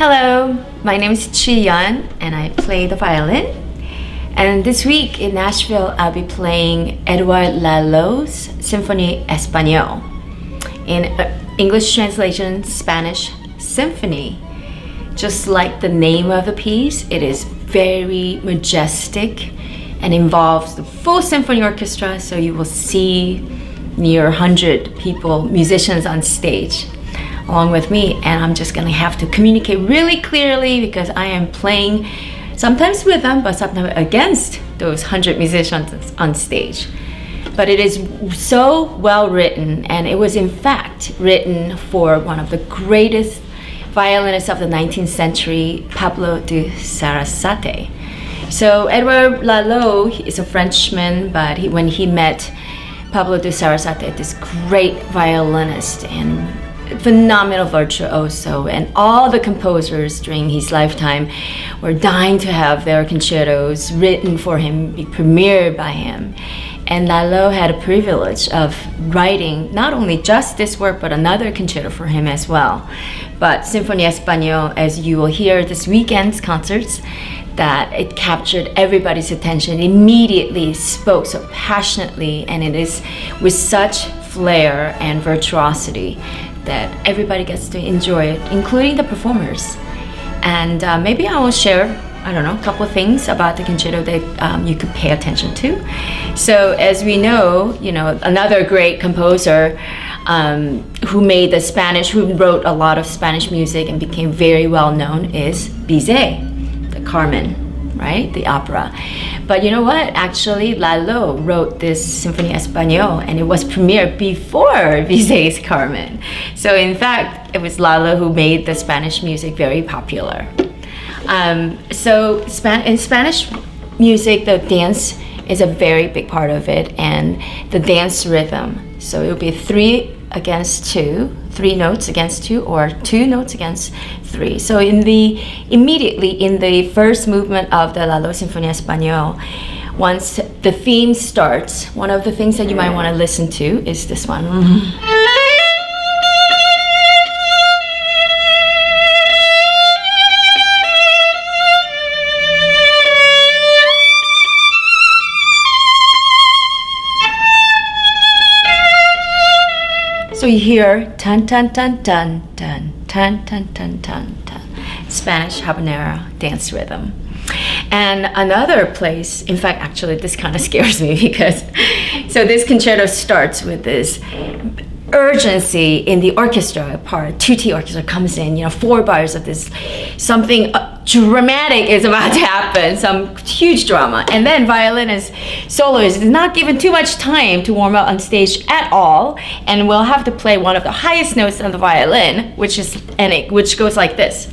Hello, my name is Chee-Yun and I play the violin. And this week in Nashville, I'll be playing Edouard Lalo's Symphonie espagnole. In English translation, Spanish Symphony. Just like the name of the piece, it is very majestic and involves the full symphony orchestra, so you will see near 100 people, musicians on stage along with me, and I'm just gonna have to communicate really clearly because I am playing sometimes with them, but sometimes against those 100 musicians on stage. But it is so well written, and it was in fact written for one of the greatest violinists of the 19th century, Pablo Sarasate. So Edouard Lalo is a Frenchman, but when he met Pablo Sarasate, this great violinist and phenomenal virtuoso, and all the composers during his lifetime were dying to have their concertos written for him, be premiered by him. And Lalo had a privilege of writing not only just this work, but another concerto for him as well. But Symphonie espagnole, as you will hear this weekend's concerts, that it captured everybody's attention, immediately spoke so passionately, and it is with such flair and virtuosity that everybody gets to enjoy it, including the performers. And maybe I will share, I don't know, a couple of things about the concerto that you could pay attention to. So as we know, another great composer who wrote a lot of Spanish music and became very well known is Bizet, the Carmen, right? The opera. But you know what? Actually, Lalo wrote this Symphonie espagnole, and it was premiered before Bizet's Carmen. So in fact, it was Lalo who made the Spanish music very popular. In Spanish music, the dance is a very big part of it, and the dance rhythm. So it will be 3 against 2, 3 notes against 2, or 2 notes against 3. So immediately in the first movement of the Lalo Symphonie espagnole, once the theme starts, one of the things that you might want to listen to is this one. So you hear tan tan tan tan tan tan tan tan tan tan, Spanish habanera dance rhythm. And another place, in fact, actually this kind of scares me because, so this concerto starts with this urgency in the orchestra part. Tutti orchestra comes in, 4 bars of this, something dramatic is about to happen, some huge drama. And then violinist soloist is not given too much time to warm up on stage at all, and we'll have to play one of the highest notes on the violin, which goes like this.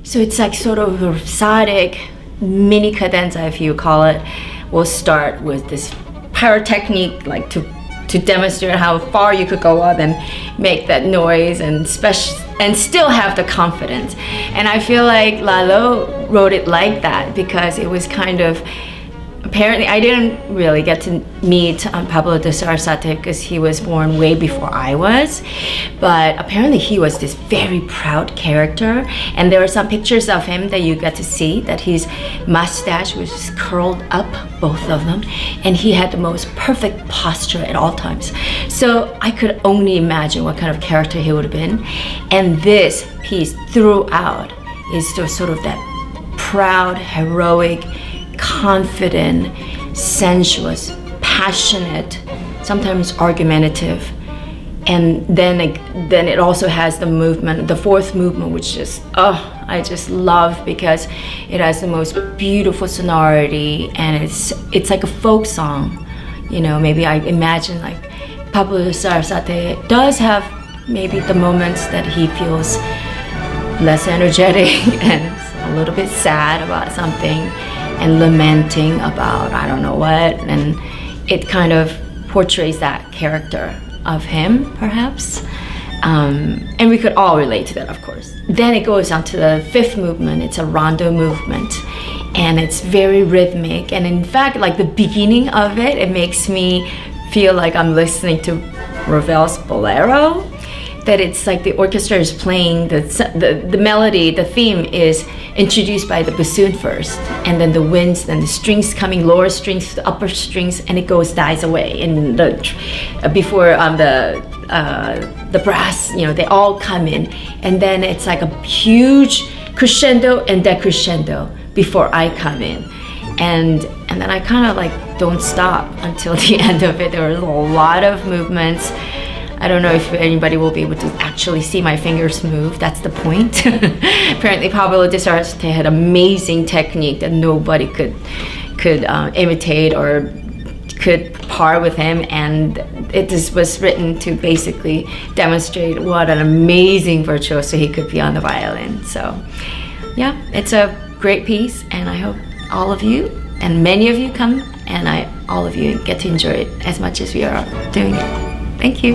So it's like sort of a rhapsodic mini cadenza, if you call it. We'll start with this pyrotechnic, like to demonstrate how far you could go up and make that noise and still have the confidence. And I feel like Lalo wrote it like that because it was kind of, apparently I didn't really get to meet Pablo Sarasate because he was born way before I was, but apparently he was this very proud character, and there are some pictures of him that you get to see that his mustache was just curled up, both of them, and he had the most perfect posture at all times. So I could only imagine what kind of character he would have been, and this piece throughout is just sort of that proud, heroic, confident, sensuous, passionate, sometimes argumentative. And then it also has the movement, the 4th movement, which I just love because it has the most beautiful sonority, and it's like a folk song. Maybe I imagine like Pablo Sarasate does have maybe the moments that he feels less energetic and a little bit sad about something, and lamenting about I don't know what, and it kind of portrays that character of him, perhaps. And we could all relate to that, of course. Then it goes on to the fifth movement. It's a rondo movement, and it's very rhythmic. And in fact, like the beginning of it, it makes me feel like I'm listening to Ravel's Bolero. That it's like the orchestra is playing the melody, the theme is introduced by the bassoon first, and then the winds, then the strings coming, lower strings to upper strings, and it dies away. And before the brass, they all come in, and then it's like a huge crescendo and decrescendo before I come in, and then I kind of like don't stop until the end of it. There are a lot of movements. I don't know if anybody will be able to actually see my fingers move. That's the point. Apparently Pablo Sarasate had amazing technique that nobody could imitate or could par with him, and it just was written to basically demonstrate what an amazing virtuoso he could be on the violin. So yeah, it's a great piece, and I hope all of you and many of you come, and all of you get to enjoy it as much as we are doing it. Thank you.